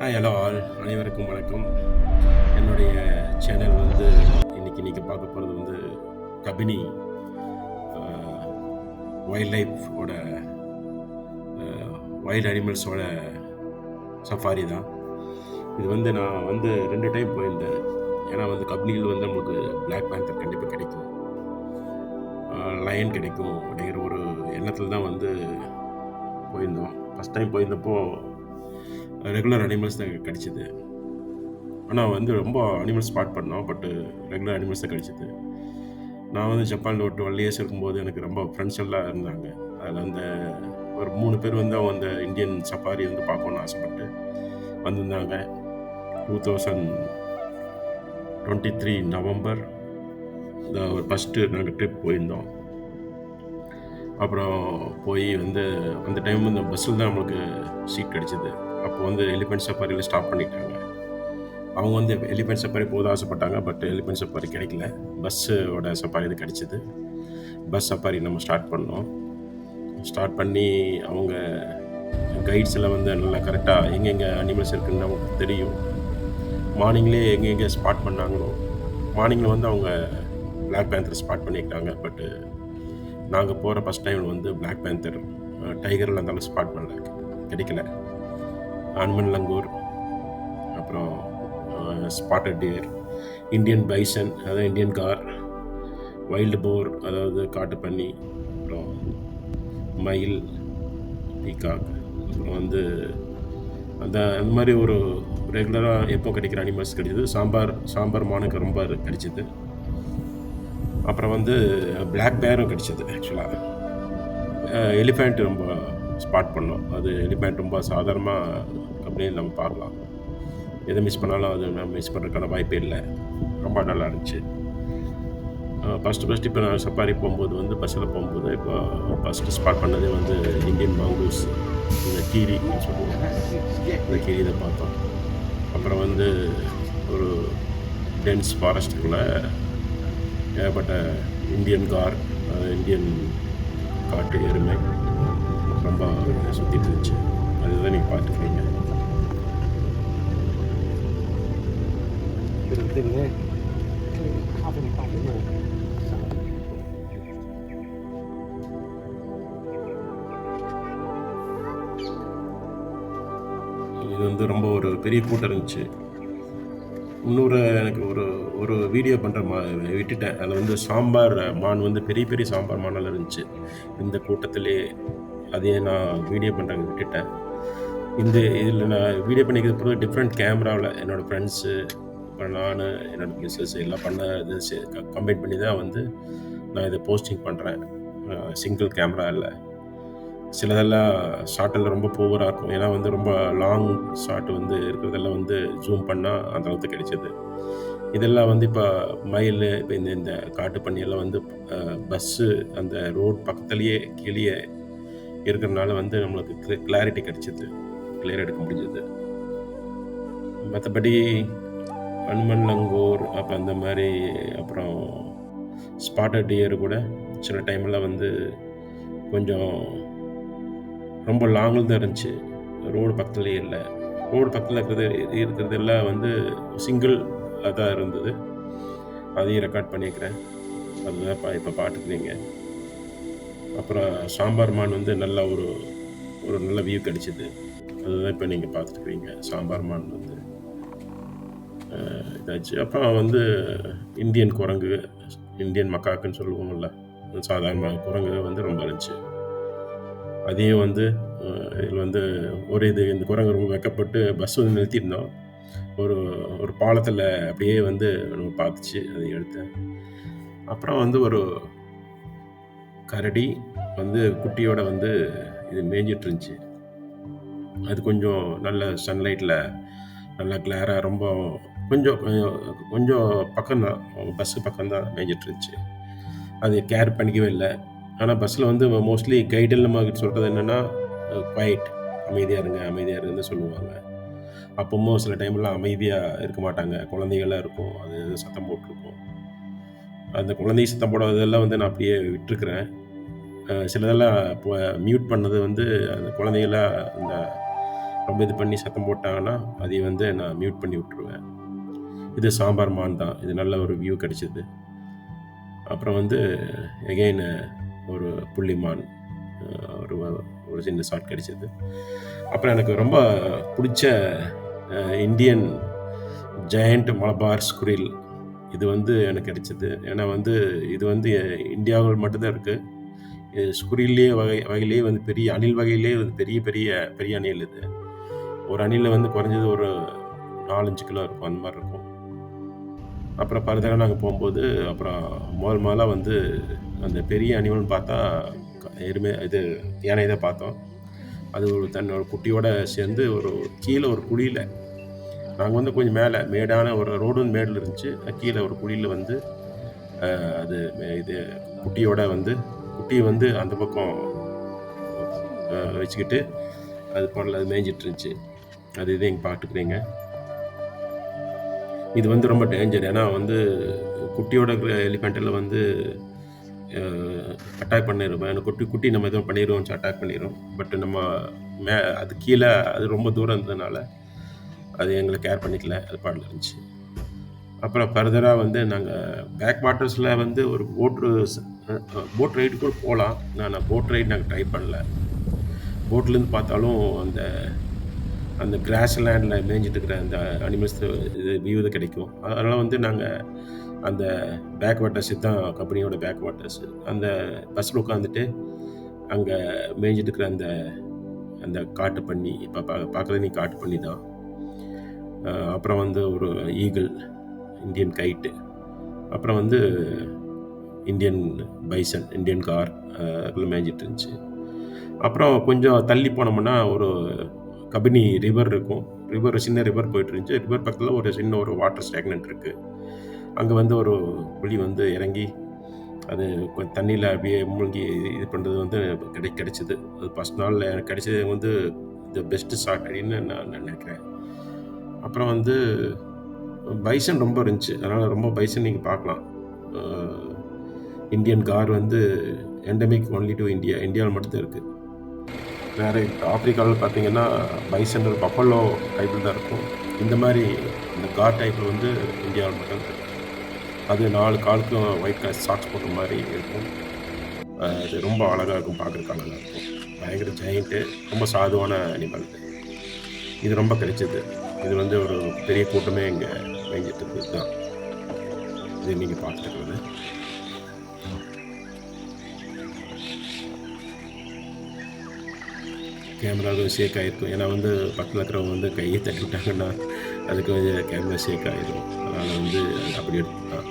Hi hello all அனைவருக்கும் வணக்கம். என்னுடைய சேனல் வந்து இன்னைக்கு நீங்கள் பார்க்க போகிறது வந்து கபினி வைல்ட் லைஃபோட வைல்ட் அனிமல்ஸோட சஃபாரி தான். இது வந்து நான் வந்து 2 டைம் போயிருந்தேன். ஏன்னா வந்து கபினியில் வந்து நமக்கு பிளாக் பேந்தர் கண்டிப்பாக கிடைக்கும், லயன் கிடைக்கும் அப்படிங்கிற ஒரு எண்ணத்தில் தான் வந்து போயிருந்தோம். ஃபஸ்ட் டைம் போயிருந்தப்போ ரெகுலர் அனிமல்ஸ் தான் கிடைச்சிது. ஆனால் வந்து ரொம்ப அனிமல்ஸ் ஸ்பாட் பண்ணோம், பட்டு ரெகுலர் அனிமல்ஸ் தான் கிடைச்சிது. நான் வந்து ஜப்பானில் ஒரு 12 இயர்ஸ் இருக்கும்போது எனக்கு ரொம்ப ஃப்ரெண்ட்ஸ் எல்லாம் இருந்தாங்க. அதில் அந்த ஒரு 3 பேர் வந்து அவங்க அந்த இந்தியன் சஃபாரி வந்து பார்க்கணுன்னு ஆசைப்பட்டு வந்திருந்தாங்க. 2023 நவம்பர் ஒரு ஃபஸ்ட்டு நாங்கள் ட்ரிப் போயிருந்தோம். அப்புறம் போய் வந்து அந்த டைம் வந்து பஸ்ஸில் தான் நம்மளுக்கு சீட் கிடச்சிது. அப்போ வந்து எலிஃபென்ட் சஃபாரியில் ஸ்டாப் பண்ணிட்டாங்க. அவங்க வந்து எலிஃபென்ட் சஃபாரி போக ஆசைப்பட்டாங்க, பட் எலிஃபென்ட் சஃபாரி கிடைக்கல. பஸ்ஸோட சஃபாரி இது கிடச்சிது. பஸ் சஃபாரி நம்ம ஸ்டார்ட் பண்ணோம். ஸ்டார்ட் பண்ணி அவங்க கைட்ஸ் எல்லாம் வந்து நல்லா கரெக்டாக எங்கெங்கே அனிமல்ஸ் இருக்குதுன்னு அவங்களுக்கு தெரியும். மார்னிங்லேயே எங்கெங்கே ஸ்பாட் பண்ணாங்களோ, மார்னிங்கில் வந்து அவங்க பிளாக் பேந்தர் ஸ்பாட் பண்ணிக்கிட்டாங்க. பட்டு நாங்கள் போகிற ஃபஸ்ட் டைம் வந்து பிளாக் பேந்தர், டைகரில் இருந்தாலும் ஸ்பாட் பண்ணல, கிடைக்கல. அனுமன் லங்கூர், அப்புறம் ஸ்பாட்டட் டியர், இந்தியன் பைசன் அதாவது இந்தியன் கார், வைல்டு போர் அதாவது காட்டுப்பன்னி, அப்புறம் மயில், பீகாக், அப்புறம் வந்து அந்த மாதிரி ஒரு ரெகுலராக எப்போ கிடைக்கிற அனிமல்ஸ் கிடைச்சிது. சாம்பார் மானுக்கு ரொம்ப கிடைச்சிது. அப்புறம் வந்து பிளாக் பேரும் கிடைச்சிது. ஆக்சுவலாக எலிஃபேண்ட் ரொம்ப ஸ்பாட் பண்ணோம். அது எலிஃபேண்ட் ரொம்ப சாதாரணமாக அப்படின்னு நம்ம பார்க்கலாம். எதை மிஸ் பண்ணாலும் அது நம்ம மிஸ் பண்ணுறதுக்கான வாய்ப்பே இல்லை. ரொம்ப நல்லா இருந்துச்சு. ஃபஸ்ட்டு இப்போ நான் சஃபாரி போகும்போது வந்து பஸ்ஸில் போகும்போது இப்போ ஃபஸ்ட்டு ஸ்பாட் பண்ணதே வந்து இந்தியன் மங்கூஸ், இந்த கீரின்னு சொல்லுவோம், இந்த கீரி இதை பார்த்தோம். அப்புறம் வந்து ஒரு டென்ஸ் ஃபாரஸ்ட்டுக்குள்ளே ஏகப்பட்ட இந்தியன் கார், இந்தியன் காட்டு எருமை ரொம்ப சுற்றிட்டு இருந்துச்சு. அதுதான் நீங்கள் பார்த்துக்கிறீங்க. இது வந்து ரொம்ப ஒரு பெரிய கூட்டம் இருந்துச்சு. இன்னொரு எனக்கு ஒரு வீடியோ பண்ணுற விட்டுட்டேன். அதில் வந்து சாம்பார் மான் வந்து பெரிய பெரிய சாம்பார் மானெல்லாம் இருந்துச்சு இந்த கூட்டத்திலே. அதையே நான் வீடியோ பண்ணுறேங்க விட்டுட்டேன். இதில் நான் வீடியோ பண்ணிக்கிறது பிறகு டிஃப்ரெண்ட் கேமராவில் என்னோடய ஃப்ரெண்ட்ஸு, அப்புறம் நான், என்னோடய மிஸ்ஸஸ் எல்லாம் பண்ண இது கம்பைன் பண்ணி தான் வந்து நான் இதை போஸ்டிங் பண்ணுறேன். சிங்கிள் கேமரா இல்லை. சிலதெல்லாம் ஷார்ட்டில் ரொம்ப புவராக இருக்கும். ஏன்னா வந்து ரொம்ப லாங் ஷாட் வந்து இருக்கிறதெல்லாம் வந்து ஜூம் பண்ணால் அந்த அளவுக்கு கிடைச்சிது. இதெல்லாம் வந்து இப்போ மயில், இப்போ இந்த காட்டு பன்னியெல்லாம் வந்து பஸ்ஸு அந்த ரோட் பக்கத்துலேயே கீழே இருக்கிறனால வந்து நம்மளுக்கு கிளாரிட்டி கிடச்சிது, கிளியர் எடுக்க முடிஞ்சது. மற்றபடி அனுமன் லங்கூர், அப்போ அந்த மாதிரி, அப்புறம் ஸ்பாட்டட் டியர் கூட சில டைமில் வந்து கொஞ்சம் ரொம்ப லாங்கில் தான் இருந்துச்சு. ரோடு பக்கத்துலேயே இல்லை. ரோடு பக்கத்தில் இருக்கிறது எல்லாம் வந்து சிங்கிள் அதாக இருந்தது. அதையும் ரெக்கார்ட் பண்ணியிருக்கிறேன். அதுதான் இப்போ பார்த்துக்கிறீங்க. அப்புறம் சாம்பார் மான் வந்து நல்ல ஒரு நல்ல வியூ கிடைச்சிது. அதுதான் இப்போ நீங்கள் பார்த்துருக்குறீங்க. சாம்பார் மான் வந்து இதாச்சு. அப்புறம் வந்து இந்தியன் குரங்கு, இந்தியன் மக்காக்குன்னு சொல்லுவோம்ல, சாதாரண குரங்கு வந்து ரொம்ப இருந்துச்சு. அதையும் வந்து இதில் வந்து இந்த குரங்கு ரொம்ப வெக்கப்பட்டு பஸ் வந்து நிறுத்தியிருந்தோம். ஒரு பாலத்தில் அப்படியே வந்து நம்ம பார்த்துச்சு, அதை எடுத்தேன். அப்புறம் வந்து ஒரு கரடி வந்து குட்டியோட வந்து இது மேய்ஞ்சிட்டு இருந்துச்சு. அது கொஞ்சம் நல்ல சன்லைட்டில் நல்லா கிளாராக ரொம்ப கொஞ்சம் கொஞ்சம் பக்கம்தான், பஸ்ஸு பக்கம்தான் மேய்ஞ்சிட்டு இருந்துச்சு. அது கேர் பண்ணிக்கவே இல்லை. ஆனால் பஸ்ஸில் வந்து மோஸ்ட்லி கைடில் நம்ம சொல்கிறது என்னென்னா குவைட், அமைதியாக இருங்க அமைதியாக இருங்கன்னு சொல்லுவாங்க. அப்பவும் சில டைம்லாம் அமைதியாக இருக்க மாட்டாங்க. குழந்தைகள்லாம் இருக்கும், அது சத்தம் போட்டிருக்கும். அந்த குழந்தை சத்தம் போடாததெல்லாம் வந்து நான் அப்படியே விட்டுருக்குறேன். சிலதெல்லாம் இப்போ மியூட் பண்ணது வந்து அந்த குழந்தைகளாக அந்த ரொம்ப இது பண்ணி சத்தம் போட்டாங்கன்னா அதை வந்து நான் மியூட் பண்ணி விட்டுருவேன். இது சாம்பார் மான் தான். இது நல்ல ஒரு வியூ கிடைச்சிது. அப்புறம் வந்து எகெயின் ஒரு புள்ளிமான் ஒரு ஒரு சின்ன ஷாட் கிடைச்சிது. அப்புறம் எனக்கு ரொம்ப பிடிச்ச இந்தியன் ஜெயண்ட் மலபார் ஸ்குரில் இது வந்து எனக்கு கிடைச்சிது. ஏன்னா வந்து இது வந்து இந்தியாவில் மட்டும்தான் இருக்குது. ஸ்குரில்லே வகையிலேயே வந்து பெரிய அணில் வகையிலே வந்து பெரிய பெரிய பெரிய அணில் இது. ஒரு அணிலில் வந்து குறைஞ்சது ஒரு 4-5 கிலோ இருக்கும், அந்த மாதிரி இருக்கும். அப்புறம் ஃபர்தராக நாங்கள் போகும்போது அப்புறம் முதலாக வந்து அந்த பெரிய அனிமல்னு பார்த்தா இது யானை தான் பார்த்தோம். அது ஒரு தன்னோட குட்டியோடு சேர்ந்து ஒரு கீழே ஒரு குழியில், நாங்கள் வந்து கொஞ்சம் மேலே மேடான ஒரு ரோடு மேடில் இருந்துச்சு, கீழே ஒரு குழியில் வந்து அது இது குட்டியோட வந்து குட்டியை வந்து அந்த பக்கம் வச்சுக்கிட்டு அது போடல, அது மேய்ஞ்சிட்டு இருந்துச்சு. அது இது எங்கள் பார்த்துக்கிறீங்க. இது வந்து ரொம்ப டேஞ்சர். ஏன்னா வந்து குட்டியோட எலிஃபெண்ட்டில் வந்து அட்டாக் பண்ணிடுவோம். எனக்கு குட்டி நம்ம எதுவும் பண்ணிடுவோம், அட்டாக் பண்ணிடும். பட் நம்ம அது கீழே அது ரொம்ப தூரம் இருந்ததுனால அது எங்களை கேர் பண்ணிக்கல, அது பாடல இருந்துச்சு. அப்புறம் ஃபர்தராக வந்து நாங்கள் பேக் வாட்டர்ஸில் வந்து ஒரு போட் ரைடு கூட போகலாம். நான் போட் ரைடு நாங்கள் ட்ரை பண்ணல. போட்லேருந்து பார்த்தாலும் அந்த அந்த கிராஸ் லேண்டில் மேய்ஞ்சிட்டு இருக்கிற அந்த அனிமல்ஸ் இது வியூ தான் கிடைக்கும். அதனால் வந்து நாங்கள் அந்த பேக் வாட்டர்ஸ் தான் கம்பெனியோட பேக் வாட்டர்ஸ், அந்த பஸ்ஸில் உட்காந்துட்டு அங்கே மேய்ஞ்சிட்டு இருக்கிற அந்த அந்த காட்டு பண்ணி, இப்போ பார்க்குறது நீ காட்டு பண்ணி தான். அப்புறம் வந்து ஒரு ஈகிள், இந்தியன் கைட்டு, அப்புறம் வந்து இந்தியன் பைசன், இந்தியன் கார் அதில் மேய்ஞ்சிட்டு இருந்துச்சு. அப்புறம் கொஞ்சம் தள்ளி போனோம்னா ஒரு கபினி ரிவர் இருக்கும். சின்ன ரிவர் போயிட்டு இருந்துச்சு. ரிவர் பக்கத்தில் ஒரு சின்ன ஒரு வாட்டர் ஸ்டாக்னன்ட் இருக்குது. அங்கே வந்து ஒரு புலி வந்து இறங்கி அது தண்ணியில் அப்படியே மூழ்கி இது பண்ணுறது வந்து கிடைச்சிது. அது ஃபஸ்ட் நாளில் எனக்கு கிடைச்சது வந்து த பெஸ்ட்டு ஷாட் அப்படின்னு நான் நினைக்கிறேன். அப்புறம் வந்து பைசன் ரொம்ப இருந்துச்சு, அதனால் ரொம்ப பைசன் நீங்கள் பார்க்கலாம். இந்தியன் கார் வந்து எண்டமிக் ஒன்லி டு இந்தியாவில் மட்டும்தான் இருக்குது. வேறு ஆப்பிரிக்காவில் பார்த்தீங்கன்னா பைசன் பஃபலோ டைப்பில் தான் இருக்கும். இந்த மாதிரி இந்த கார் டைப்பில் வந்து இந்தியாவில் மட்டும் இருக்குது. அது 4 காலுக்கும் ஒயிட் கலர் சாக்ஸ் போட்ட மாதிரி இருக்கும். அது ரொம்ப அழகாக இருக்கும், பார்க்குறதுக்கு அழகாக இருக்கும். பயங்கர ஜெயிண்ட்டு, ரொம்ப சாதுவான அனிமல். இது ரொம்ப கிடைச்சிது. இது வந்து ஒரு பெரிய கூட்டமே இங்கே மேய்ஞ்சிட்டு இருக்குது தான். இது நீங்கள் பார்த்துட்டு கேமராவுக்கு ஷேக் ஆகிருக்கும். ஏன்னா வந்து பக்கத்தில் இருக்கிறவங்க வந்து கையை தட்டிவிட்டாங்கன்னா அதுக்கு வந்து கேமரா ஷேக் ஆகிடும். அதனால் வந்து அப்படி எடுத்துக்கலாம்.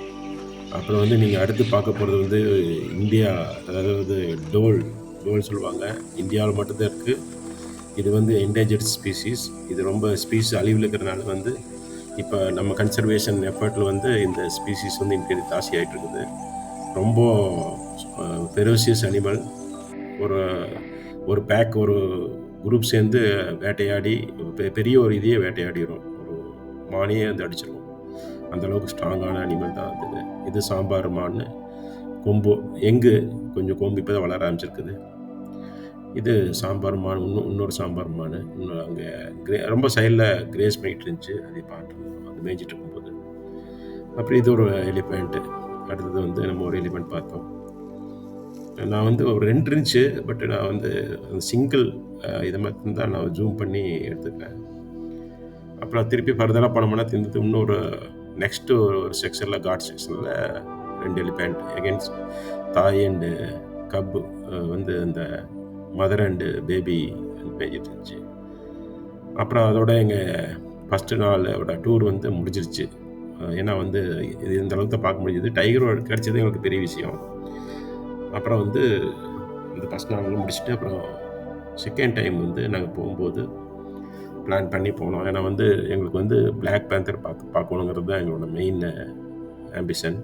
அப்புறம் வந்து நீங்கள் அடுத்து பார்க்க போகிறது வந்து இந்தியா, அதாவது டோல் சொல்லுவாங்க. இந்தியாவில் மட்டும்தான் இருக்குது. இது வந்து என்டேஞ்சர்ட் ஸ்பீசிஸ். இது ரொம்ப அழிவில் இருக்கிறனால வந்து இப்போ நம்ம கன்சர்வேஷன் எஃபர்ட்டில் வந்து இந்த ஸ்பீசிஸ் வந்து இன்றைக்கி ஜாஸ்தி ஆகிட்டு இருக்குது. ரொம்ப ஃபெரோசியஸ் அனிமல். ஒரு பேக், ஒரு குரூப் சேர்ந்து வேட்டையாடி பெரிய ஒரு இதையே வேட்டையாடிடும். ஒரு மானையே வந்து அடிச்சிடும். அந்தளவுக்கு ஸ்ட்ராங்கான அனிமல் தான் அது. இது சாம்பார் மான். கொம்பு கொஞ்சம் கொம்பு இப்போ தான் வளர ஆரம்பிச்சிருக்குது. இது சாம்பார் மான். இன்னொரு சாம்பார் மான் இன்னும் அங்கே ரொம்ப சைடில் கிரேஸ் பண்ணிகிட்டு இருந்துச்சு. அதை பார்த்துருந்தோம் அது மேய்ஞ்சிட்டு இருக்கும்போது. அப்புறம் இது ஒரு எலிஃபெண்ட்டு. அடுத்தது வந்து நம்ம ஒரு எலிஃபெண்ட் பார்த்தோம். நான் வந்து ஒரு 2 இருந்துச்சு. பட் நான் வந்து சிங்கிள் இதை மட்டும்தான் நான் ஜூம் பண்ணி எடுத்துக்கிறேன். அப்புறம் திருப்பி ஃபர்தராக போனோம்னா இன்னொரு நெக்ஸ்ட்டு ஒரு செக்ஷனில் காட் செக்ஷனில் 2 எலிஃபெண்ட் எகென்ஸ்ட் தாய் அண்டு கப்பு வந்து அந்த மதர் அண்டு பேபி மேய்ஞ்சிட்டு இருந்துச்சு. அப்புறம் அதோட எங்கள் ஃபஸ்ட்டு நாளோட டூர் வந்து முடிஞ்சிருச்சு. ஏன்னா வந்து இது இந்த அளவுக்கு தான் பார்க்க முடிஞ்சது. டைகரோட கிடச்சது எங்களுக்கு பெரிய விஷயம். அப்புறம் வந்து இந்த ஃபஸ்ட் நாள் முடிச்சுட்டு அப்புறம் செகண்ட் டைம் வந்து நாங்கள் போகும்போது பிளான் பண்ணி போனோம். ஏன்னா வந்து எங்களுக்கு வந்து பிளாக் பேந்தர் பார்க்கணுங்கிறது தான் எங்களோட மெயின் ஆம்பிஷன்.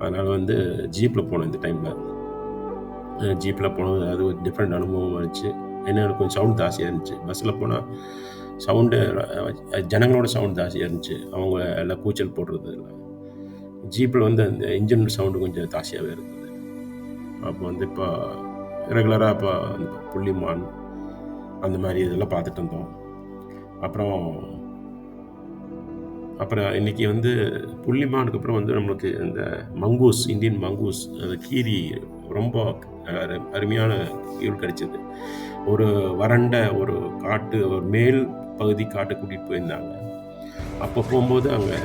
அதனால் வந்து ஜீப்பில் போனோம். இந்த டைமில் ஜீப்பில் போனது அது ஒரு டிஃப்ரெண்ட் அனுபவம் இருந்துச்சு. ஏன்னா எனக்கு கொஞ்சம் சவுண்ட் ஜாஸ்தியாக இருந்துச்சு. பஸ்ஸில் போனால் சவுண்டு, ஜனங்களோட சவுண்ட் ஜாஸ்தியாக இருந்துச்சு. அவங்க எல்லாம் கூச்சல் போடுறது இல்லை. ஜீப்பில் வந்து அந்த இன்ஜின் சவுண்டு கொஞ்சம் ஜாஸ்தியாகவே இருந்தது. அப்போ வந்து இப்போ ரெகுலராக இப்போ அந்த புள்ளிமான் அந்த மாதிரி இதெல்லாம் பார்த்துட்டு இருந்தோம். அப்புறம் அப்புறம் இன்றைக்கி வந்து புள்ளிமானுக்கு அப்புறம் வந்து நம்மளுக்கு இந்த மங்கூஸ், இந்தியன் மங்கூஸ், அந்த கீரி ரொம்ப அருமையான வியூ கிடைச்சது. ஒரு வறண்ட ஒரு காட்டு, ஒரு மேல் பகுதி காட்டு கூட்டிகிட்டு போயிருந்தாங்க. அப்போ போகும்போது அங்கே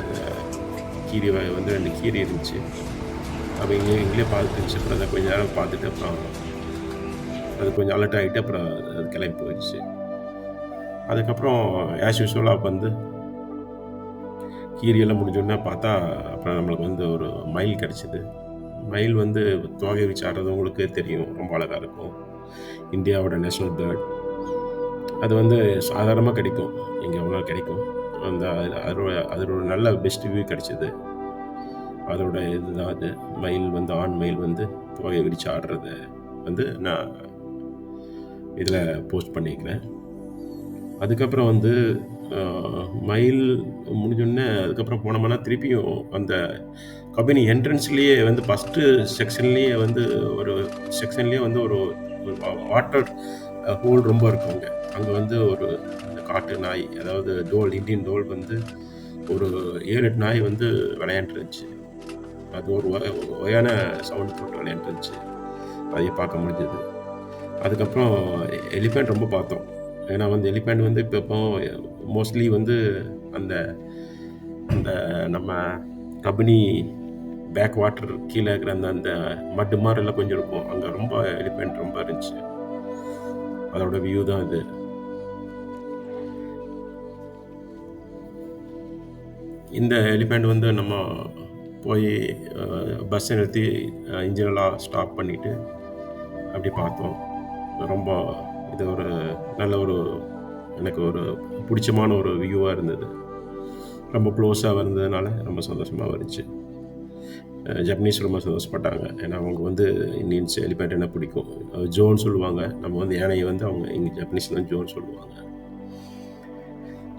கீரி வந்து 2 கீரி இருந்துச்சு. அப்போ எங்களே பார்த்துருந்துச்சு. அப்புறம் அதை கொஞ்சம் நேரம் பார்த்துட்டு அப்புறம் அது கொஞ்சம் அலர்ட் ஆகிட்டு அப்புறம் அது கிளம்பி போயிடுச்சு. அதுக்கப்புறம் ஆஸ் யூஸ்வலாக வந்து கீரியெல்லாம் முடிஞ்சோடனே பார்த்தா அப்புறம் நம்மளுக்கு வந்து ஒரு மயில் கிடச்சிது. மயில் வந்து தோகை வச்சு ஆடுறது உங்களுக்கே தெரியும், ரொம்ப அழகாக இருக்கும். இந்தியாவோட நேஷ்னல் பேர்ட். அது வந்து சாதாரணமாக கிடைக்கும், எங்கே எவ்வளோ கிடைக்கும். அந்த அதோட நல்ல பெஸ்ட் வியூ கிடச்சிது. அதோட இதுதான் அது. மயில் வந்து ஆண் மயில் வந்து தோகை விரித்து ஆடுறத வந்து நான் இதில் போஸ்ட் பண்ணிக்கிறேன். அதுக்கப்புறம் வந்து மயில் முடிஞ்சோடனே அதுக்கப்புறம் போனோம்னா திருப்பியும் அந்த கம்பெனி என்ட்ரன்ஸ்லேயே வந்து ஃபஸ்ட்டு செக்ஷன்லேயே வந்து ஒரு செக்ஷன்லேயே வந்து ஒரு வாட்டர் ஹோல் ரொம்ப இருக்கும் அங்கே வந்து ஒரு இந்த காட்டு நாய், அதாவது டோல், இந்தியன் டோல் வந்து ஒரு 7-8 நாய் வந்து விளையாண்டுருந்துச்சு. அது ஒரு வகையான சவுண்ட் போட்டு விளையாண்டுருந்துச்சு. அதையும் பார்க்க முடிஞ்சது. அதுக்கப்புறம் எலிஃபெண்ட் ரொம்ப பார்த்தோம். ஏன்னா வந்து எலிஃபெண்ட் வந்து இப்போ மோஸ்ட்லி வந்து அந்த அந்த நம்ம கபினி பேக் வாட்டர் கீழே இருக்கிற அந்த அந்த மட்டு மாதிரிலாம் கொஞ்சம் இருக்கும். அங்கே ரொம்ப எலிஃபெண்ட் ரொம்ப இருந்துச்சு. அதோட வியூ தான் இது. இந்த எலிஃபெண்ட் வந்து நம்ம போய் பஸ்ஸை நிறுத்தி இன்ஜினெல்லாம் ஸ்டாப் பண்ணிவிட்டு அப்படி பார்த்தோம். ரொம்ப இது ஒரு நல்ல ஒரு எனக்கு ஒரு பிடிச்சமான ஒரு வியூவாக இருந்தது. ரொம்ப க்ளோஸாக இருந்ததுனால ரொம்ப சந்தோஷமாக இருந்துச்சு. ஜப்பனீஸ் ரொம்ப சந்தோஷப்பட்டாங்க. ஏன்னா அவங்க வந்து இந்தியன்ஸ் எலிஃபெண்ட் என்ன பிடிக்கும், ஜோன்னு சொல்லுவாங்க. நம்ம வந்து யானையை வந்து அவங்க இங்கே ஜப்பனீஸில் ஜோன்னு சொல்லுவாங்க.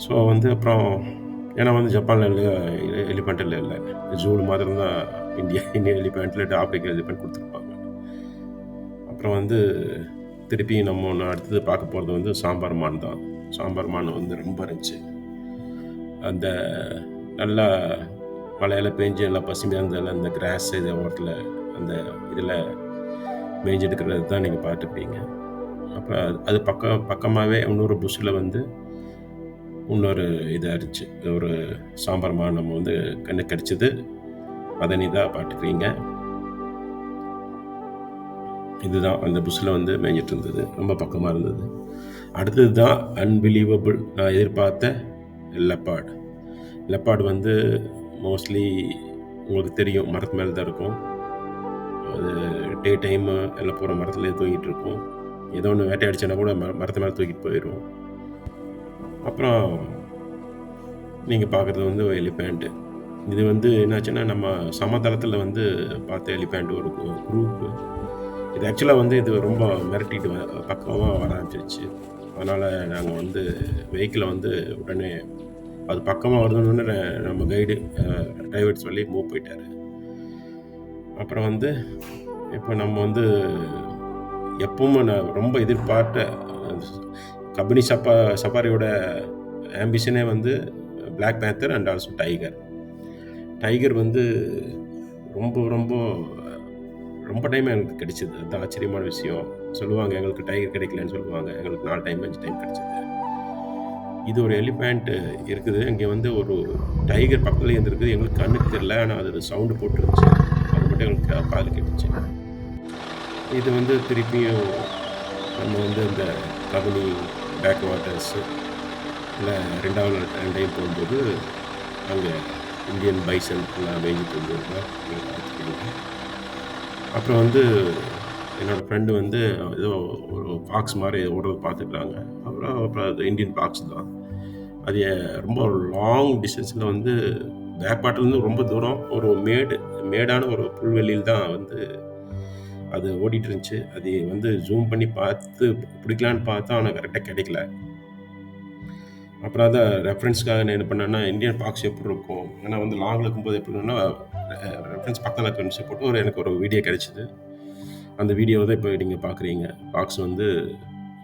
ஸோ வந்து அப்புறம் ஏன்னா வந்து ஜப்பானில் எலிஃபெண்ட்டில் இல்லை, ஜூவில் மாத்திரம் தான் இந்தியன் எலிஃபெண்ட்டில் ஆப்பிரிக்கா எலிஃபெண்ட் கொடுத்துருப்பாங்க. அப்புறம் வந்து திருப்பி நம்ம ஒன்று அடுத்தது பார்க்க போகிறது வந்து சாம்பார் மான் தான். சாம்பார் மான் வந்து ரொம்ப இருந்துச்சு. அந்த நல்லா மழையில் பேஞ்சு நல்லா பசுமையாக இருந்ததில் அந்த கிராஸ் இது ஓரத்தில் அந்த இதில் மேய்ஞ்சி எடுக்கிறது தான் நீங்கள் பார்த்துப்பீங்க. அப்புறம் அது பக்கமாகவே இன்னொரு புஷ்ஷில் வந்து இன்னொரு இதாக இருந்துச்சு, ஒரு சாம்பார் மான் நம்ம வந்து கண்ணு கடிச்சது. அதை நீ தான் பார்த்துக்கிறீங்க. இதுதான் அந்த புஷ்ஷில் வந்து மேய்ஞ்சிட்டு இருந்தது, ரொம்ப பக்கமாக இருந்தது. அடுத்தது தான் அன்பிலீவபிள், நான் எதிர்பார்த்த லெப்பார்டு. லெப்பார்டு வந்து மோஸ்ட்லி உங்களுக்கு தெரியும், மரத்து மேலே தான் இருக்கும். அது டே டைமு எல்லாம் போகிற மரத்துலேயே தூங்கிட்டு இருக்கும். ஏதோ ஒன்று வேட்டையாடிச்சுன்னா கூட மரத்து மேலே தூக்கிட்டு போயிடும். அப்புறம் நீங்கள் பார்க்குறது வந்து எலிஃபேண்ட்டு. இது வந்து என்னாச்சுன்னா நம்ம சமதளத்தில் வந்து பார்த்த எலிஃபேண்ட் ஒரு குரூப்பு. இது ஆக்சுவலாக வந்து இது ரொம்ப மிரட்டிட்டு பக்கமாக வர ஆரம்பிச்சிருச்சு. அதனால் நாங்கள் வந்து வெஹிக்கிளை வந்து உடனே அது பக்கமாக வருதுன்னு நம்ம கைடு டிரைவர் சொல்லி மூவ் போயிட்டார். அப்புறம் வந்து இப்போ நம்ம வந்து எப்பவுமே நான் ரொம்ப எதிர்பார்த்த கபினி சஃபாரியோட ஆம்பிஷனே வந்து black panther and also tiger. Tiger வந்து ரொம்ப ரொம்ப ரொம்ப டைம் எங்களுக்கு கிடைச்சிது. அது ஆச்சரியமான விஷயம். சொல்லுவாங்க எங்களுக்கு டைகர் கிடைக்கலன்னு சொல்லுவாங்க. எங்களுக்கு 4 டைம் 5 டைம் கிடைச்சிது. இது ஒரு எலிஃபேண்ட் இருக்குது. இங்கே வந்து ஒரு டைகர் பக்கத்தில் இருந்திருக்குது. எங்களுக்கு கண்ணுக்கு தெரியல, ஆனால் அது சவுண்டு போட்டுருந்துச்சு. அது மட்டும் எங்களுக்கு காது கேட்டுச்சு. இது வந்து திருப்பியும் நம்ம வந்து இந்த கபினி பேக் வாட்டர்ஸு இல்லை 2வது டைம் போகும்போது அங்கே இந்தியன் பைசன் எல்லாம் மேய்ஞ்சிட்டு இருந்தது தான் நீங்கள் பார்த்துருக்கீங்க. அப்புறம் வந்து என்னோடய ஃப்ரெண்டு வந்து ஏதோ ஒரு ஃபாக்ஸ் மாதிரி ஓடுறது பார்த்துக்கிறாங்க. அப்புறம் அது இந்தியன் ஃபாக்ஸ் தான். அது ரொம்ப லாங் டிஸ்டன்ஸில் வந்து பேக்வாட்டர்லேருந்து ரொம்ப தூரம் ஒரு மேடான ஒரு புல்வெளியில் தான் வந்து அது ஓடிட்டு இருந்துச்சு. அது வந்து ஜூம் பண்ணி பார்த்து பிடிக்கலான்னு பார்த்தா ஆனால் கரெக்டாக கிடைக்கல. அப்புறம் அதை ரெஃபரன்ஸ்க்காக நான் என்ன பண்ணேன்னா, இந்தியன் பாக்ஸ் எப்படி இருக்கும், ஏன்னா வந்து லாங்கில் இருக்கும்போது எப்படி இருக்குன்னா ரெஃபரன்ஸ் பக்கத்தில் ரெஃபரன்ஸை போட்டு எனக்கு ஒரு வீடியோ கிடைச்சிது. அந்த வீடியோவை தான் இப்போ நீங்கள் பார்க்குறீங்க. பாக்ஸ் வந்து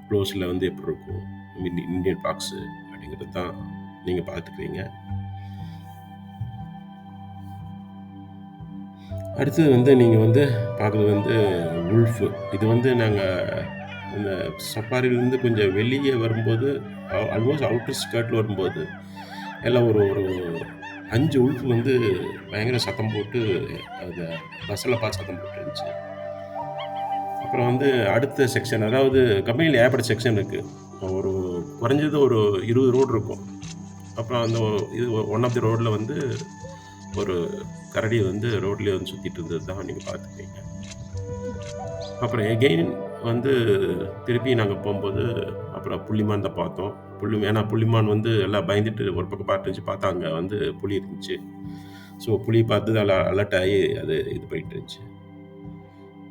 க்ளோஸில் வந்து எப்படி இருக்கும் இந்தியன் பாக்ஸு அப்படிங்கிறது. அப்படிங்கிறது தான் நீங்கள் பார்த்துக்கிறீங்க. அடுத்தது வந்து நீங்கள் வந்து பார்க்குறது வந்து உல்ஃபு. இது வந்து நாங்கள் அந்த சஃபாரிலேருந்து கொஞ்சம் வெளியே வரும்போது ஆல்மோஸ்ட் அவுட்டர் ஸ்கர்ட்டில் வரும்போது எல்லாம் ஒரு ஒரு 5 உல்ஃப் வந்து பயங்கர சத்தம் போட்டு அந்த பஸ்ஸில் பார்த்து சத்தம் போட்டுருந்துச்சு. அப்புறம் வந்து அடுத்த செக்ஷன், அதாவது கம்பெனியில் ஏகப்பட்ட செக்ஷன் இருக்குது. ஒரு குறைஞ்சது ஒரு 20 ரோடு இருக்கும். அப்புறம் அந்த இது ஒன் ஆஃப் தி ரோடில் வந்து ஒரு கரடி வந்து ரோட்லேயே வந்து சுற்றிட்டு இருந்தது தான் நீங்கள் பார்த்துருக்கீங்க. அப்புறம் எகெயின் வந்து திருப்பி நாங்கள் போகும்போது அப்புறம் புள்ளிமான் தான் பார்த்தோம். ஏன்னா புள்ளிமான் வந்து எல்லாம் பயந்துட்டு ஒரு பக்கம் பார்த்துருந்துச்சு. பார்த்தா அங்கே வந்து புலி இருந்துச்சு. ஸோ புலி பார்த்து அதில் அலர்ட் ஆகி அது இது போயிட்டு இருந்துச்சு.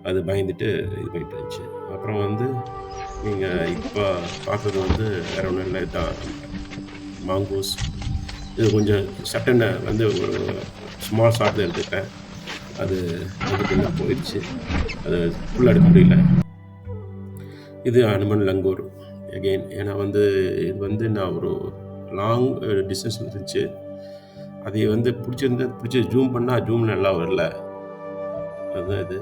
அது பயந்துட்டு இது போயிட்டு இருந்துச்சு. அப்புறம் வந்து நீங்கள் இப்போ பார்க்குறது வந்து வேற ஒன்றும் இல்லை, தான் மாங்கூஸ். இது கொஞ்சம் சட்டனை வந்து ஒரு ஸ்மால் ஷாட்டில் எடுத்துக்கிட்டேன். அது கொஞ்சம் போயிடுச்சு, அது ஃபுல்லாக எடுக்க முடியல. இது அனுமன் லங்கூர் எகெயின். ஏன்னா வந்து இது வந்து நான் ஒரு லாங் டிஸ்டன்ஸ் இருந்துச்சு. அதை வந்து பிடிச்சி ஜூம் பண்ணால் ஜூம் நல்லா வரல. அதுதான் இது.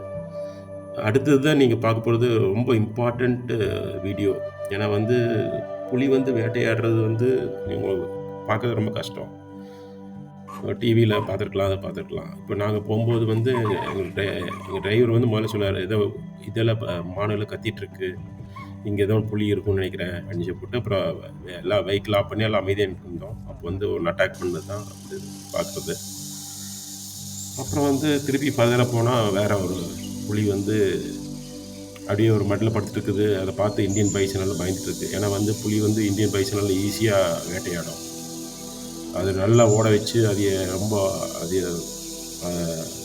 அடுத்தது தான் நீங்கள் பார்க்க போகிறது ரொம்ப இம்பார்ட்டண்ட் வீடியோ. ஏன்னா வந்து புலி வந்து வேட்டையாடுறது வந்து நீங்கள் பார்க்கறது ரொம்ப கஷ்டம். டிவியில் பார்த்துருக்கலாம், அதை பார்த்துருக்கலாம். இப்போ நாங்கள் போகும்போது வந்து எங்கள் டிரைவர் வந்து முதல்ல சொன்னார், ஏதோ இதெல்லாம் மானுல கத்திட்டுருக்கு, இங்கே ஏதோ புலி இருக்கும்னு நினைக்கிறேன் அப்படின்னு போட்டு அப்புறம் எல்லாம் வெஹிக்கிள் ஆஃப் பண்ணி எல்லாம் அமைதியாக இருந்தோம். அப்போ வந்து ஒன்று அட்டாக் பண்ணது தான் வந்து பார்க்குறது. அப்புறம் வந்து திருப்பி ஃபர்தராக போனால் வேற ஒரு புலி வந்து அப்படியே ஒரு மட்டில் படுத்துட்டு இருக்குது. அதை பார்த்து இந்தியன் பைசனால் பயந்துட்டு இருக்கு. ஏன்னா வந்து புலி வந்து இந்தியன் பைசனால் ஈஸியாக வேட்டையாடும். அது நல்லா ஓட வச்சு அதை ரொம்ப அதை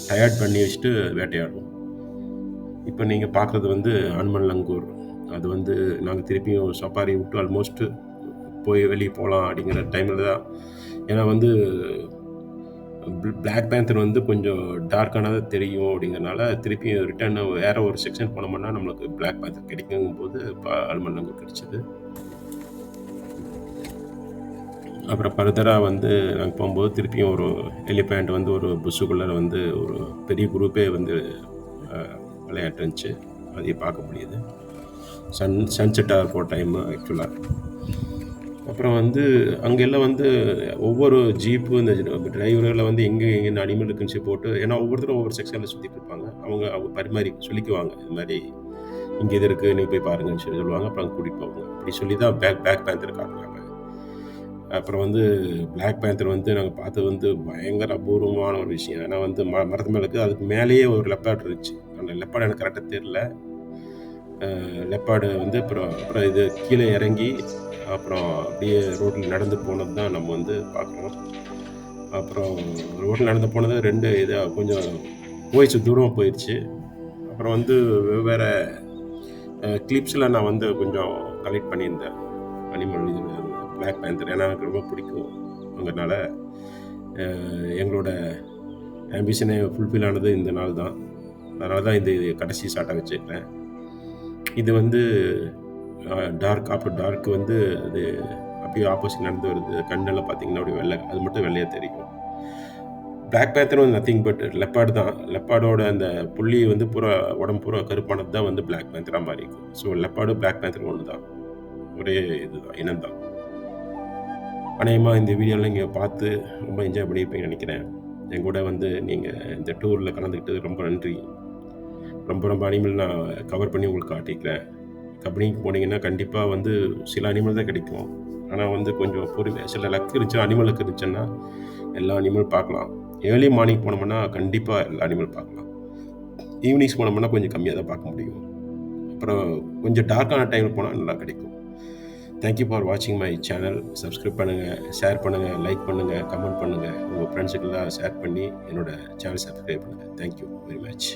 டயர்ட் பண்ணி வச்சுட்டு வேட்டையாடும். இப்போ நீங்கள் பார்க்குறது வந்து அனுமன் லங்கூர். அது வந்து நாங்கள் திருப்பியும் சஃபாரி விட்டு ஆல்மோஸ்ட்டு போய் வெளியே போகலாம் அப்படிங்கிற டைமில் தான். ஏன்னா வந்து பிளாக் பேந்தர் வந்து கொஞ்சம் டார்க்கானதாக தெரியும் அப்படிங்கிறனால திருப்பி ரிட்டர்ன் வேறு ஒரு செக்ஷன் போனோம்னா நம்மளுக்கு பிளாக் பேந்தர் கிடைக்குங்கும் போது அனுமன் லங்கூர் கிடைச்சிது. அப்புறம் ஃபர்தராக வந்து நாங்கள் போகும்போது திருப்பியும் ஒரு எலிஃபேண்ட் வந்து ஒரு புஷ்ஷுக்குள்ளே வந்து ஒரு பெரிய குரூப்பே வந்து விளையாட்டுருந்துச்சு. அதையும் பார்க்க முடியுது. சன்செட்டாக இருக்கும் டைமு ஆக்சுவலாக. அப்புறம் வந்து அங்கெல்லாம் வந்து ஒவ்வொரு ஜீப்பு இந்த டிரைவர்களை வந்து எங்கேன்னு அனிமல் இருக்குன்னு போட்டு, ஏன்னா ஒவ்வொருத்தரும் ஒவ்வொரு செக்ஷனில் சுற்றிட்டு இருப்பாங்க. அவங்க பரிமாறி சொல்லிக்குவாங்க, இது மாதிரி இங்கே இது இருக்குது, நீங்கள் போய் பாருங்கன்னு சொல்லுவாங்க. அப்புறம் கூட்டிகிட்டு போவாங்க. அப்படி சொல்லி தான் பிளாக் பேந்தர் காட்டுறாங்க. அப்புறம் வந்து பிளாக் பேந்தர் வந்து நாங்கள் பார்த்தது வந்து பயங்கர அபூர்வமான ஒரு விஷயம். ஏன்னா வந்து மரத்து மேலே இருக்குது, அதுக்கு மேலேயே ஒரு லெப்பார்டு இருந்துச்சு. அந்த லெப்பார்டு எனக்கு கரெக்டாக தெரியல. லெப்பார்டு வந்து அப்புறம் இது கீழே இறங்கி அப்புறம் அப்படியே ரோட்டில் நடந்து போனது தான் நம்ம வந்து பார்க்குறோம். அப்புறம் ரோட்டில் நடந்து போனது 2 இதாக கொஞ்சம் போயிடுச்சு, தூரம் போயிடுச்சு. அப்புறம் வந்து வெவ்வேறு கிளிப்ஸில் நான் வந்து கொஞ்சம் கலெக்ட் பண்ணியிருந்தேன் அனிமல் இது பிளாக் பேந்தர். ஏன்னா எனக்கு ரொம்ப பிடிக்கும். அதனால் எங்களோட ஆம்பிஷனை ஃபுல்ஃபில் ஆனது இந்த நாள் தான். அதனால தான் இது கடைசி ஷாட்டாக வச்சுருக்கேன். இது வந்து டார்க், ஆஃப்டர் டார்க் வந்து அது அப்படியே ஆப்போசிட் நடந்து வருது. கண்ணெல்லாம் பார்த்தீங்கன்னா அப்படியே வெள்ளை, அது மட்டும் வெள்ளையாக தெரியும். பிளாக் பேந்தர் வந்து நத்திங் பட் லெப்பார்டு தான். லெப்பார்டோட அந்த புள்ளி வந்து உடம்பு பூரா கருப்பானது தான் வந்து பிளாக் பேந்தராக மாறி இருக்கும். ஸோ லெப்பார்டு பிளாக் பேந்தர் ஒன்று தான், ஒரே இதுதான், இனம் தான். அநேகமாக இந்த வீடியோவில் நீங்கள் பார்த்து ரொம்ப என்ஜாய் பண்ணியிருப்பீங்கன்னு நினைக்கிறேன். என் கூட வந்து நீங்கள் இந்த டூரில் கலந்துக்கிட்டு ரொம்ப நன்றி. ரொம்ப அனிமல் நான் கவர் பண்ணி உங்களுக்கு காட்டிக்கிறேன். கம்பெனிக்கு போனீங்கன்னா கண்டிப்பாக வந்து சில அனிமல் தான் கிடைக்கும். ஆனால் வந்து கொஞ்சம் பொறுமை, சில லக் இருந்துச்சுன்னா, அனிமல் லக் இருந்துச்சுன்னா எல்லா அனிமல் பார்க்கலாம். ஏர்லி மார்னிங் போனோம்னா கண்டிப்பாக எல்லா அனிமல் பார்க்கலாம். ஈவினிங்ஸ் போனோம்னா கொஞ்சம் கம்மியாக தான் பார்க்க முடியும். அப்புறம் கொஞ்சம் டார்க்கான டைமில் போனால் நல்லா கிடைக்கும். தேங்க்யூ ஃபார் வாட்சிங் மை சேனல். சப்ஸ்கிரைப் பண்ணுங்கள், ஷேர் பண்ணுங்கள், லைக் பண்ணுங்கள், கமெண்ட் பண்ணுங்கள். உங்கள் ஃப்ரெண்ட்ஸுக்கெல்லாம் ஷேர் பண்ணி என்னோடய சேனல் சப்ஸ்கிரைப் பண்ணுங்கள். Thank you very much.